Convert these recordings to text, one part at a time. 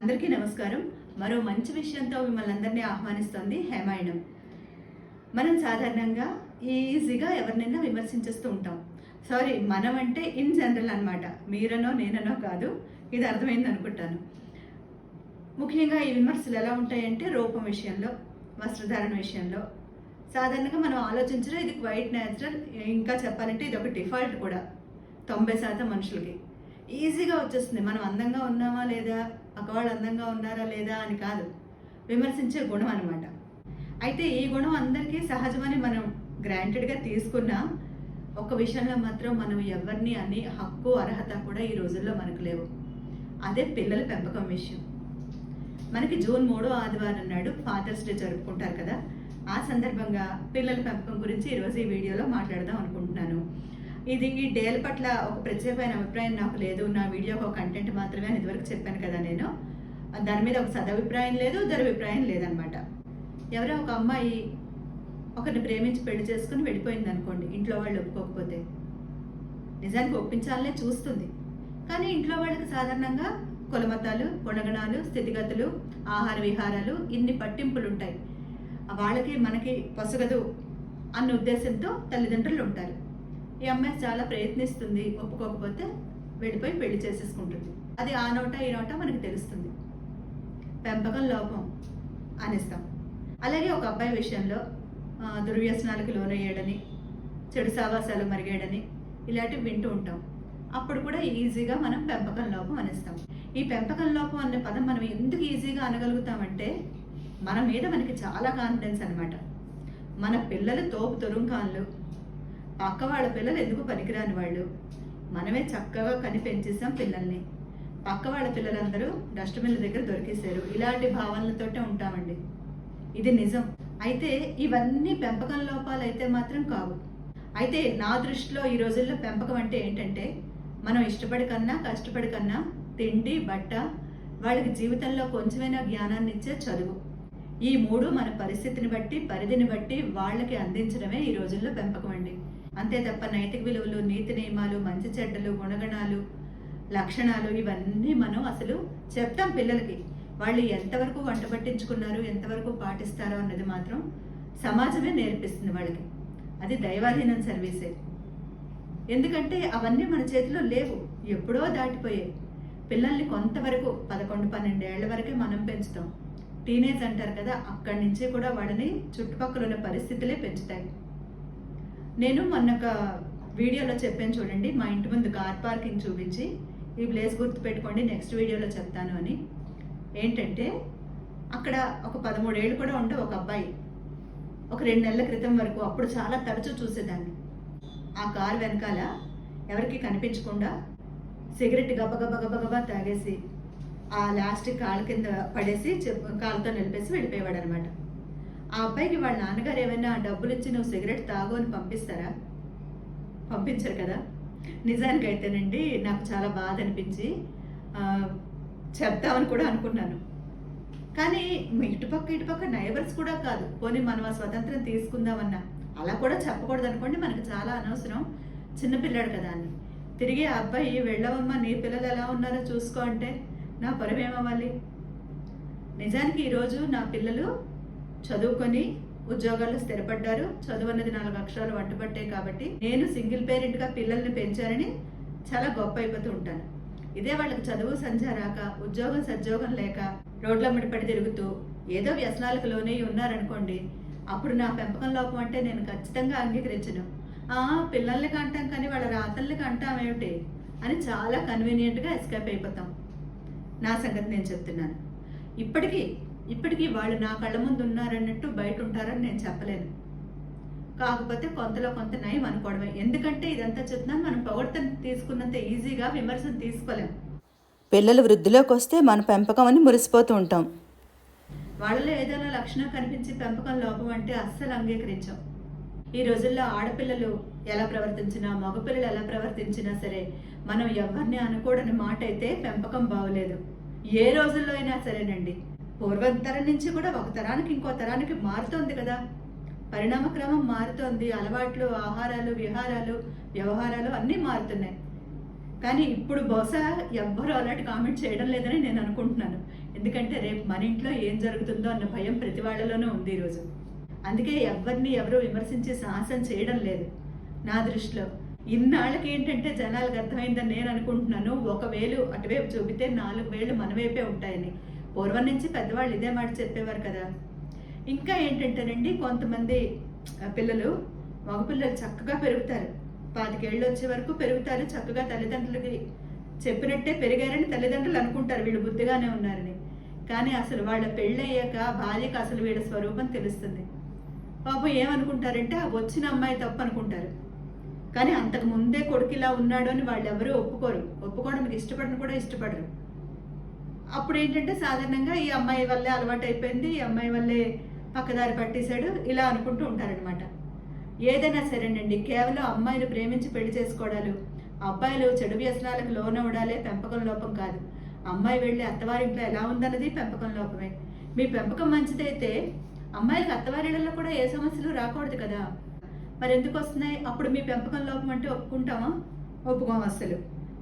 అందరికీ నమస్కారం. మరో మంచి విషయంతో మిమ్మల్ని అందరినీ ఆహ్వానిస్తోంది హేమాయణం. మనం సాధారణంగా ఈజీగా ఎవరినైనా విమర్శించేస్తూ ఉంటాం. సారీ, మనం అంటే ఇన్ జనరల్ అనమాట. మీరనో నేననో కాదు, ఇది అర్థమైంది అనుకుంటాను. ముఖ్యంగా ఈ విమర్శలు ఎలా ఉంటాయంటే రూపం విషయంలో, వస్త్రధారణ విషయంలో. సాధారణంగా మనం ఆలోచించడం ఇది క్వైట్ న్యాచురల్. ఇంకా చెప్పాలంటే ఇది ఒక డిఫాల్ట్ కూడా 90% మనుషులకి ఈజీగా వచ్చేస్తుంది. మనం అందంగా ఉన్నామా లేదా, పక్కవాళ్ళు అందంగా ఉన్నారా లేదా అని కాదు, విమర్శించే గుణం అనమాట. అయితే ఈ గుణం అందరికీ సహజమని మనం గ్రాంటెడ్గా తీసుకున్నా, ఒక విషయంలో మాత్రం మనం ఎవరిని అనే హక్కు అర్హత కూడా ఈ రోజుల్లో మనకు లేవు. అదే పిల్లల పెంపకం విషయం. మనకి జూన్ 3వ ఆదివారం నాడు ఫాదర్స్ డే జరుపుకుంటారు కదా. ఆ సందర్భంగా పిల్లల పెంపకం గురించి ఈరోజు ఈ వీడియోలో మాట్లాడదాం అనుకుంటున్నాను. ఈ డేల పట్ల ఒక ప్రత్యేకమైన అభిప్రాయం నాకు లేదు. నా వీడియో ఒక కంటెంట్ మాత్రమే అని ఇదివరకు చెప్పాను కదా. నేను దాని మీద ఒక సదభిప్రాయం లేదు, దురభిప్రాయం లేదనమాట. ఎవరో ఒక అమ్మాయి ఒకరిని ప్రేమించి పెళ్లి చేసుకుని వెళ్ళిపోయింది అనుకోండి, ఇంట్లో వాళ్ళు ఒప్పుకోకపోతే. నిజానికి ఒప్పించాలనే చూస్తుంది, కానీ ఇంట్లో వాళ్ళకి సాధారణంగా కులమతాలు, గుణగణాలు, స్థితిగతులు, ఆహార విహారాలు, ఇన్ని పట్టింపులు ఉంటాయి. వాళ్ళకి మనకి పొసగదు అన్న ఉద్దేశంతో తల్లిదండ్రులు ఉంటారు. ఈ అమ్మాయి చాలా ప్రయత్నిస్తుంది, ఒప్పుకోకపోతే వెళ్ళిపోయి పెళ్లి చేసేసుకుంటుంది. అది ఆ నోట ఈ నోట మనకి తెలుస్తుంది. పెంపకం లోపం అనేస్తాం. అలాగే ఒక అబ్బాయి విషయంలో దుర్వ్యసనాలకు లోనయ్యాడని, చెడు సావాసాలు మరిగాడని ఇలాంటివి వింటూ ఉంటాం. అప్పుడు కూడా ఈజీగా మనం పెంపకం లోపం అనేస్తాం. ఈ పెంపకం లోపం అనే పదం మనం ఎందుకు ఈజీగా అనగలుగుతామంటే, మన మీద మనకి చాలా కాన్ఫిడెన్స్ అనమాట. మన పిల్లలు తోపు తురుంకాన్లు, పక్క వాళ్ళ పిల్లలు ఎందుకు పనికిరాని వాళ్ళు, మనమే చక్కగా కని పెంచేసాం పిల్లల్ని, పక్క వాళ్ళ పిల్లలందరూ డస్ట్బిన్ల దగ్గర దొరికేశారు, ఇలాంటి భావనలతోటే ఉంటామండి. ఇది నిజం. అయితే ఇవన్నీ పెంపకం లోపాలు అయితే మాత్రం కావు. అయితే నా దృష్టిలో ఈ రోజుల్లో పెంపకం అంటే ఏంటంటే, మనం ఇష్టపడి కన్నా కష్టపడి కన్నా తిండి, బట్ట, వాళ్ళకి జీవితంలో కొంచెమైనా జ్ఞానాన్ని ఇచ్చే చదువు, ఈ మూడు మన పరిస్థితిని బట్టి, పరిధిని బట్టి వాళ్ళకి అందించడమే ఈ రోజుల్లో పెంపకం అండి. అంతే తప్ప నైతిక విలువలు, నీతి నియమాలు, మంచి చెడ్డలు, గుణగణాలు, లక్షణాలు ఇవన్నీ మనం అసలు చెప్తాం పిల్లలకి. వాళ్ళు ఎంతవరకు వంట పట్టించుకున్నారు, ఎంతవరకు పాటిస్తారో అన్నది మాత్రం సమాజమే నేర్పిస్తుంది వాళ్ళకి. అది దైవాధీనం సర్వీసే. ఎందుకంటే అవన్నీ మన చేతిలో లేవు, ఎప్పుడో దాటిపోయాయి. పిల్లల్ని కొంతవరకు 11-12 ఏళ్ల వరకే మనం పెంచుతాం. టీనేజ్ అంటారు కదా, అక్కడి నుంచి కూడా వాళ్ళని చుట్టుపక్కల ఉన్న పరిస్థితులే పెంచుతాయి. నేను మొన్న ఒక వీడియోలో చెప్పాను చూడండి, మా ఇంటి ముందు కార్ పార్కింగ్ చూపించి ఈ ప్లేస్ గుర్తు పెట్టుకోండి, నెక్స్ట్ వీడియోలో చెప్తాను అని. ఏంటంటే అక్కడ ఒక 13 ఏళ్ళు కూడా ఉండే ఒక అబ్బాయి ఒక 2 నెలల క్రితం వరకు, అప్పుడు చాలా తరచూ చూసేదాన్ని, ఆ కారు వెనకాల ఎవరికి కనిపించకుండా సిగరెట్ గబగబా తాగేసి ఆ లాస్టిక్ కాళ్ళ కింద పడేసి కాళ్ళతో నిలిపేసి వెళ్ళిపోయేవాడు అనమాట. ఆ అబ్బాయికి వాళ్ళ నాన్నగారు ఏమైనా డబ్బులు ఇచ్చి నువ్వు సిగరెట్ తాగు అని పంపిస్తారా? పంపించరు కదా. నిజానికి అయితేనండి నాకు చాలా బాధ అనిపించి చెప్తామని కూడా అనుకున్నాను. కానీ ఇటుపక్క నైబర్స్ కూడా కాదు, పోనీ మనం ఆ స్వతంత్రం తీసుకుందామన్నా అలా కూడా చెప్పకూడదు అనుకోండి, మనకు చాలా అనవసరం, చిన్నపిల్లాడు కదా అని. తిరిగి ఆ అబ్బాయి వెళ్ళవమ్మా, నీ పిల్లలు ఎలా ఉన్నారో చూసుకో అంటే నా పరమేమవ్వాలి? నిజానికి ఈరోజు నా పిల్లలు చదువుకొని ఉద్యోగాల్లో స్థిరపడ్డారు. చదువు అన్నది 4 అక్షరాలు వంటపట్టే కాబట్టి నేను సింగిల్ పేరెంట్గా పిల్లల్ని పెంచారని చాలా గొప్ప అయిపోతూ ఉంటాను. ఇదే వాళ్ళకి చదువు సంధ్య రాక, ఉద్యోగం సద్యోగం లేక, రోడ్లమ్మడి పడి తిరుగుతూ ఏదో వ్యసనాలకు లోనే ఉన్నారనుకోండి, అప్పుడు నా పెంపకం లోపం అంటే నేను ఖచ్చితంగా అంగీకరించను. పిల్లల్ని కంటాం కానీ వాళ్ళ రాతల్ని కంటామేమిటి అని చాలా కన్వీనియంట్గా ఎస్కేప్ అయిపోతాం. నా సంగతి నేను చెప్తున్నాను. ఇప్పటికీ వాళ్ళు నా కళ్ళ ముందు ఉన్నారన్నట్టు బయట ఉంటారని నేను చెప్పలేను. కాకపోతే కొంతలో కొంత నయం అనుకోవడమే. ఎందుకంటే ఇదంతా చెప్తున్నాను, మనం పొగడ్తను తీసుకున్నంత ఈజీగా విమర్శను తీసుకోలేం. పిల్లలు వృద్ధిలోకి వస్తే మన పెంపకం అని మురిసిపోతూ ఉంటాం. వాళ్ళలో ఏదైనా లక్షణం కనిపించి పెంపకం లోపం అంటే అస్సలు అంగీకరించాం. ఈ రోజుల్లో ఆడపిల్లలు ఎలా ప్రవర్తించినా, మగపిల్లలు ఎలా ప్రవర్తించినా సరే మనం ఎవరిని అనుకోడని మాట అయితే పెంపకం బాగోలేదు. ఏ రోజుల్లో అయినా సరేనండి. పూర్వం తరం నుంచి కూడా ఒక తరానికి ఇంకో తరానికి మారుతోంది కదా. పరిణామక్రమం మారుతోంది. అలవాట్లు, ఆహారాలు, విహారాలు, వ్యవహారాలు అన్నీ మారుతున్నాయి. కానీ ఇప్పుడు బహుశా ఎవ్వరూ అలాంటి కామెంట్ చేయడం లేదని నేను అనుకుంటున్నాను. ఎందుకంటే రేపు మన ఇంట్లో ఏం జరుగుతుందో అన్న భయం ప్రతి వాళ్ళలోనూ ఉంది ఈరోజు. అందుకే ఎవరు విమర్శించే సాహసం చేయడం లేదు నా దృష్టిలో. ఇన్నాళ్ళకి ఏంటంటే జనాలకు అర్థమైందని నేను అనుకుంటున్నాను. 1 వేలు అటువైపు చూపితే 4 వేలు మన వైపే ఉంటాయని. పూర్వం నుంచి పెద్దవాళ్ళు ఇదే మాట చెప్పేవారు కదా. ఇంకా ఏంటంటేనండి, కొంతమంది పిల్లలు, మగపిల్లలు చక్కగా పెరుగుతారు. 25 ఏళ్ళు వచ్చే వరకు పెరుగుతారు. చక్కగా తల్లిదండ్రులకి చెప్పినట్టే పెరిగారని తల్లిదండ్రులు అనుకుంటారు వీళ్ళు బుద్ధిగానే ఉన్నారని. కానీ అసలు వాళ్ళ పెళ్ళయ్యాక భార్యకు అసలు వీళ్ళ స్వరూపం తెలుస్తుంది. పాపం ఏమనుకుంటారంటే ఆ వచ్చిన అమ్మాయి తప్పు అనుకుంటారు. కానీ అంతకు ముందే కొడుకు ఇలా ఉన్నాడు అని వాళ్ళు ఎవరూ ఒప్పుకోవడానికి ఇష్టపడరు. అప్పుడు ఏంటంటే సాధారణంగా ఈ అమ్మాయి వల్లే అలవాటు అయిపోయింది, ఈ అమ్మాయి వల్లే పక్కదారి పట్టేశాడు, ఇలా అనుకుంటూ ఉంటారనమాట. ఏదైనా సరేనండి, కేవలం అమ్మాయిలు ప్రేమించి పెళ్లి చేసుకోవడాలు, అబ్బాయిలు చెడు వ్యసనాలకు లోనవడాలే పెంపకం లోపం కాదు. అమ్మాయి వెళ్ళి అత్తవారింట్లో ఎలా ఉందన్నది పెంపకం లోపమే. మీ పెంపకం మంచిదైతే అమ్మాయిలకు అత్తవారిళ్లలో కూడా ఏ సమస్యలు రాకూడదు కదా. మరి ఎందుకు వస్తున్నాయి? అప్పుడు మీ పెంపకం లోపం అంటే ఒప్పుకుంటామా? ఒప్పుకోం అసలు.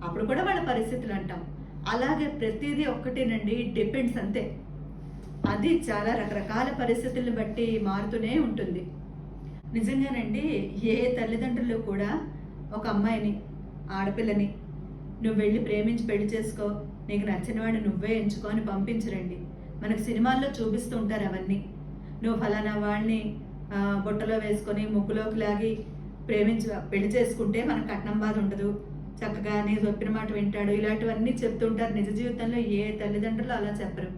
అప్పుడు కూడా వాళ్ళ పరిస్థితులు అంటాం. అలాగే ప్రతిదీ ఒక్కటేనండి, డిపెండ్స్ అంతే. అది చాలా రకరకాల పరిస్థితులను బట్టి మారుతూనే ఉంటుంది. నిజంగానండి, ఏ తల్లిదండ్రులు కూడా ఒక అమ్మాయిని, ఆడపిల్లని నువ్వు వెళ్ళి ప్రేమించి పెళ్లి చేసుకో, నీకు నచ్చిన వాడిని నువ్వే ఎంచుకొని పంపించరండి. మనకు సినిమాల్లో చూపిస్తూ ఉంటారు అవన్నీ. నువ్వు ఫలానా వాడిని బుట్టలో వేసుకొని ముగ్గులోకి లాగి ప్రేమించి పెళ్లి చేసుకుంటే మనకు కట్నం బాధ ఉండదు, చక్కగా నీ చెప్పిన మాట వింటాడు, ఇలాంటివన్నీ చెప్తుంటారు. నిజ జీవితంలో ఏ తల్లిదండ్రులు అలా చెప్పరు.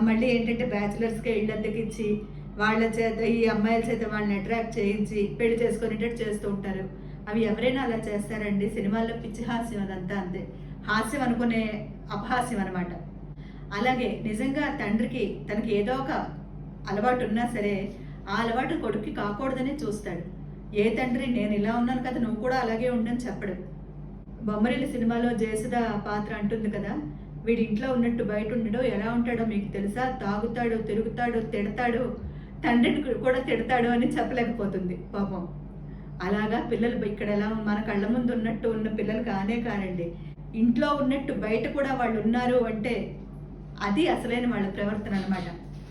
మళ్ళీ ఏంటంటే బ్యాచిలర్స్కే ఇళ్ళ అద్దెకిచ్చి వాళ్ళ చేత, ఈ అమ్మాయిల చేత వాళ్ళని అట్రాక్ట్ చేయించి పెళ్లి చేసుకునేటట్టు చేస్తూ ఉంటారు. అవి ఎవరైనా అలా చేస్తారండి? సినిమాల్లో పిచ్చి హాస్యం, అదంతా అంతే. హాస్యం అనుకునే అపహాస్యం అనమాట. అలాగే నిజంగా తండ్రికి తనకి ఏదో ఒక అలవాటు ఉన్నా సరే ఆ అలవాటు కొడుక్కి కాకూడదనే చూస్తాడు. ఏ తండ్రి నేను ఇలా ఉన్నాను కదా నువ్వు కూడా అలాగే ఉండని చెప్పడు. బొమ్మరిల్లు సినిమాలో జయసుధ పాత్ర అంటుంది కదా, వీడి ఇంట్లో ఉన్నట్టు బయట ఉండడో, ఎలా ఉంటాడో మీకు తెలుసా, తాగుతాడు, తిరుగుతాడు, తిడతాడు, తండ్రిని కూడా తిడతాడు అని చెప్పలేకపోతుంది పాపం. అలాగా పిల్లలు ఇక్కడ ఎలా మన కళ్ళ ముందు ఉన్నట్టు ఉన్న పిల్లలు కానండి, ఇంట్లో ఉన్నట్టు బయట కూడా వాళ్ళు ఉన్నారు అంటే అది అసలైన వాళ్ళ ప్రవర్తన అనమాట.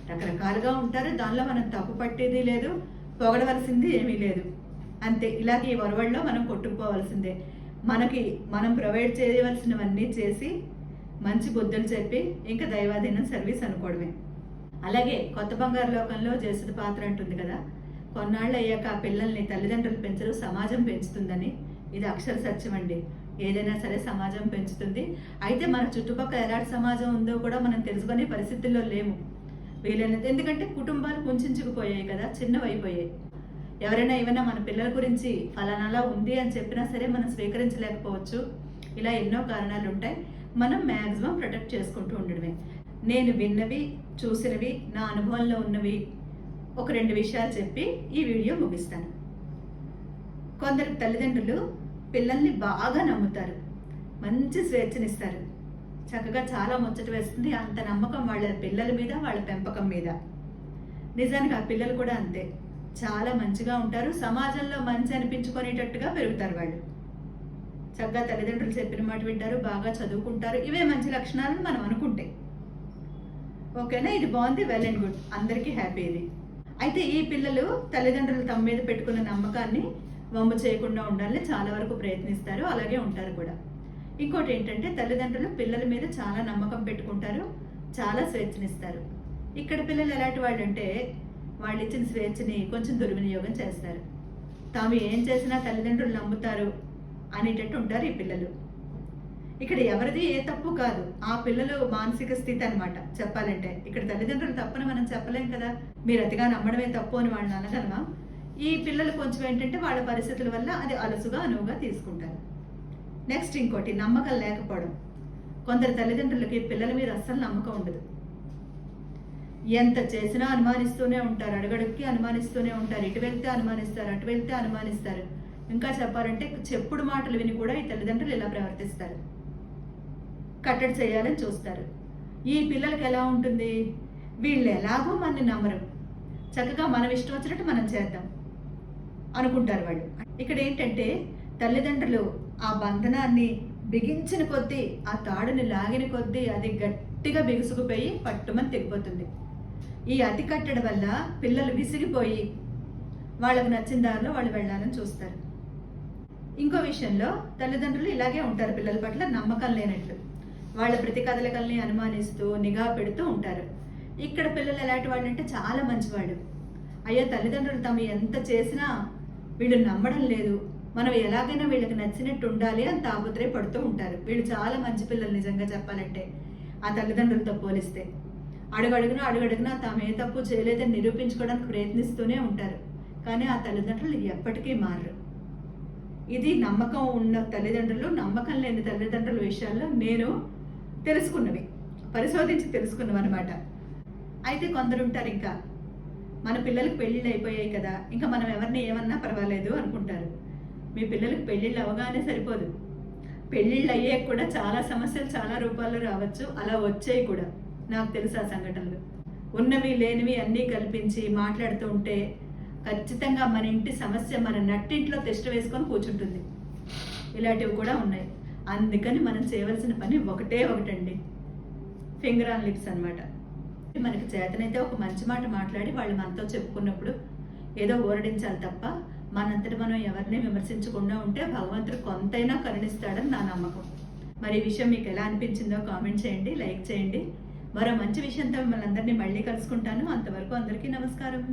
రకరకాలుగా ఉంటారు, దానిలో మనం తప్పు పట్టేది లేదు, పొగడవలసింది ఏమీ లేదు, అంతే. ఇలాగే ఈ వరవడిలో మనం కొట్టుకుపోవాల్సిందే. మనం ప్రొవైడ్ చేయవలసినవన్నీ చేసి మంచి బుద్ధులు చెప్పి ఇంకా దైవాధీనం సర్వీస్ అనుకోవడమే. అలాగే కొత్త బంగారు లోకంలో జయసుధ పాత్ర అంటుంది కదా, కొన్నాళ్ళు అయ్యాక ఆ పిల్లల్ని తల్లిదండ్రులు పెంచరు, సమాజం పెంచుతుందని. ఇది అక్షర సత్యం అండి. ఏదైనా సరే సమాజం పెంచుతుంది. అయితే మన చుట్టుపక్కల ఎలాంటి సమాజం ఉందో కూడా మనం తెలుసుకునే పరిస్థితుల్లో లేము వీలైనంత. ఎందుకంటే కుటుంబాలు కుంచుకుపోయాయి కదా, చిన్నవైపోయాయి. ఎవరైనా ఏమైనా మన పిల్లల గురించి ఫలానాలా ఉంది అని చెప్పినా సరే మనం స్వీకరించలేకపోవచ్చు. ఇలా ఎన్నో కారణాలు ఉంటాయి. మనం మ్యాక్సిమం ప్రొటెక్ట్ చేసుకుంటూ ఉండడమే. నేను విన్నవి, చూసినవి, నా అనుభవంలో ఉన్నవి ఒక 2 విషయాలు చెప్పి ఈ వీడియో ముగిస్తాను. కొందరు తల్లిదండ్రులు పిల్లల్ని బాగా నమ్ముతారు, మంచి స్వేచ్ఛనిస్తారు, చక్కగా చాలా ముచ్చట వేస్తుంది. అంత నమ్మకం వాళ్ళ పిల్లల మీద, వాళ్ళ పెంపకం మీద. నిజానికి ఆ పిల్లలు కూడా అంతే, చాలా మంచిగా ఉంటారు, సమాజంలో మంచి అనిపించుకునేటట్టుగా పెరుగుతారు వాళ్ళు. చక్కగా తల్లిదండ్రులు చెప్పిన మాట వింటారు, బాగా చదువుకుంటారు. ఇవే మంచి లక్షణాలను మనం అనుకుంటే ఓకేనా, ఇది బాగుంది, వెల్ అండ్ గుడ్, అందరికీ హ్యాపీ ఇది. అయితే ఈ పిల్లలు తల్లిదండ్రులు తమ మీద పెట్టుకున్న నమ్మకాన్ని వమ్ము చేయకుండా ఉండాలని చాలా వరకు ప్రయత్నిస్తారు, అలాగే ఉంటారు కూడా. ఇంకోటి ఏంటంటే తల్లిదండ్రులు పిల్లల మీద చాలా నమ్మకం పెట్టుకుంటారు, చాలా స్వేచ్ఛనిస్తారు. ఇక్కడ పిల్లలు ఎలాంటి వాళ్ళు అంటే వాళ్ళు ఇచ్చిన స్వేచ్ఛని కొంచెం దుర్వినియోగం చేస్తారు. తాము ఏం చేసినా తల్లిదండ్రులు నమ్ముతారు అనేటట్టు ఉంటారు ఈ పిల్లలు. ఇక్కడ ఎవరిది ఏ తప్పు కాదు, ఆ పిల్లలు మానసిక స్థితి అనమాట చెప్పాలంటే. ఇక్కడ తల్లిదండ్రులు తప్పని మనం చెప్పలేం కదా, మీరు అతిగా నమ్మడమే తప్పు అని వాళ్ళని అనగలమా? ఈ పిల్లలు కొంచెం ఏంటంటే వాళ్ళ పరిస్థితుల వల్ల అది అలసుగా అనువుగా తీసుకుంటారు. నెక్స్ట్ ఇంకోటి, నమ్మకం లేకపోవడం. కొందరు తల్లిదండ్రులకి పిల్లల మీద అస్సలు నమ్మకం ఉండదు. ఎంత చేసినా అనుమానిస్తూనే ఉంటారు, అడుగడుక్కి అనుమానిస్తూనే ఉంటారు. ఇటు వెళ్తే అనుమానిస్తారు, అటు వెళ్తే అనుమానిస్తారు. ఇంకా చెప్పాలంటే చెప్పుడు మాటలు విని కూడా ఈ తల్లిదండ్రులు ఇలా ప్రవర్తిస్తారు, కట్టడి చేయాలని చూస్తారు. ఈ పిల్లలకి ఎలా ఉంటుంది, వీళ్ళు ఎలాగో మనని నమ్మరు, చక్కగా మనం ఇష్టం వచ్చినట్టు మనం చేద్దాం అనుకుంటారు వాళ్ళు. ఇక్కడ ఏంటంటే తల్లిదండ్రులు ఆ బంధనాన్ని బిగించిన కొద్దీ, ఆ తాడుని లాగిన కొద్దీ అది గట్టిగా బిగుసుకుపోయి పట్టుమని తెగిపోతుంది. ఈ అతి కట్టడం వల్ల పిల్లలు విసిగిపోయి వాళ్ళకు నచ్చిన దారిలో వాళ్ళు వెళ్ళాలని చూస్తారు. ఇంకో విషయంలో తల్లిదండ్రులు ఇలాగే ఉంటారు, పిల్లల పట్ల నమ్మకం లేనట్లు వాళ్ళ ప్రతి కదలికల్ని అనుమానిస్తూ నిఘా పెడుతూ ఉంటారు. ఇక్కడ పిల్లలు ఎలాంటి వాళ్ళు అంటే చాలా మంచివాడు. అయ్యో తల్లిదండ్రులు తాము ఎంత చేసినా వీళ్ళు నమ్మడం లేదు, మనం ఎలాగైనా వీళ్ళకి నచ్చినట్టు ఉండాలి అని తాపత్రయపడుతూ ఉంటారు. వీళ్ళు చాలా మంచి పిల్లలు నిజంగా చెప్పాలంటే ఆ తల్లిదండ్రులతో పోలిస్తే. అడుగడుగునా తాము ఏ తప్పు చేయలేదని నిరూపించుకోవడానికి ప్రయత్నిస్తూనే ఉంటారు. కానీ ఆ తల్లిదండ్రులు ఎప్పటికీ మారరు. ఇది నమ్మకం ఉన్న తల్లిదండ్రులు, నమ్మకం లేని తల్లిదండ్రుల విషయాల్లో నేను తెలుసుకున్నవి, పరిశోధించి తెలుసుకున్నవి అనమాట. అయితే కొందరు ఉంటారు, ఇంకా మన పిల్లలకు పెళ్ళిళ్ళు అయిపోయాయి కదా, ఇంకా మనం ఎవరిని ఏమన్నా పర్వాలేదు అనుకుంటారు. మీ పిల్లలకు పెళ్ళిళ్ళు అవగానే సరిపోదు, పెళ్ళిళ్ళు అయ్యే కూడా చాలా సమస్యలు చాలా రూపాల్లో రావచ్చు, అలా వచ్చాయి కూడా. నాకు తెలుసు ఆ సంఘటనలు. ఉన్నవి లేనివి అన్నీ కల్పించి మాట్లాడుతూ ఉంటే ఖచ్చితంగా మన ఇంటి సమస్య మన నట్టింట్లో తిష్ట వేసుకొని కూర్చుంటుంది. ఇలాంటివి కూడా ఉన్నాయి. అందుకని మనం చేయవలసిన పని ఒకటండి, ఫింగర్ ఆన్ లిప్స్ అనమాట. మనకి చేతనైతే ఒక మంచి మాట మాట్లాడి వాళ్ళు మనతో చెప్పుకున్నప్పుడు ఏదో ఊరడించాలి తప్ప మనంతటి మనం ఎవరిని విమర్శించకుండా ఉంటే భగవంతుడు కొంతైనా కరుణిస్తాడని నా నమ్మకం. మరి ఈ విషయం మీకు ఎలా అనిపించిందో కామెంట్ చేయండి, లైక్ చేయండి. మరో మంచి విషయంతో మిమ్మల్ని అందరినీ మళ్ళీ కలుసుకుంటాను. అంతవరకు అందరికీ నమస్కారం.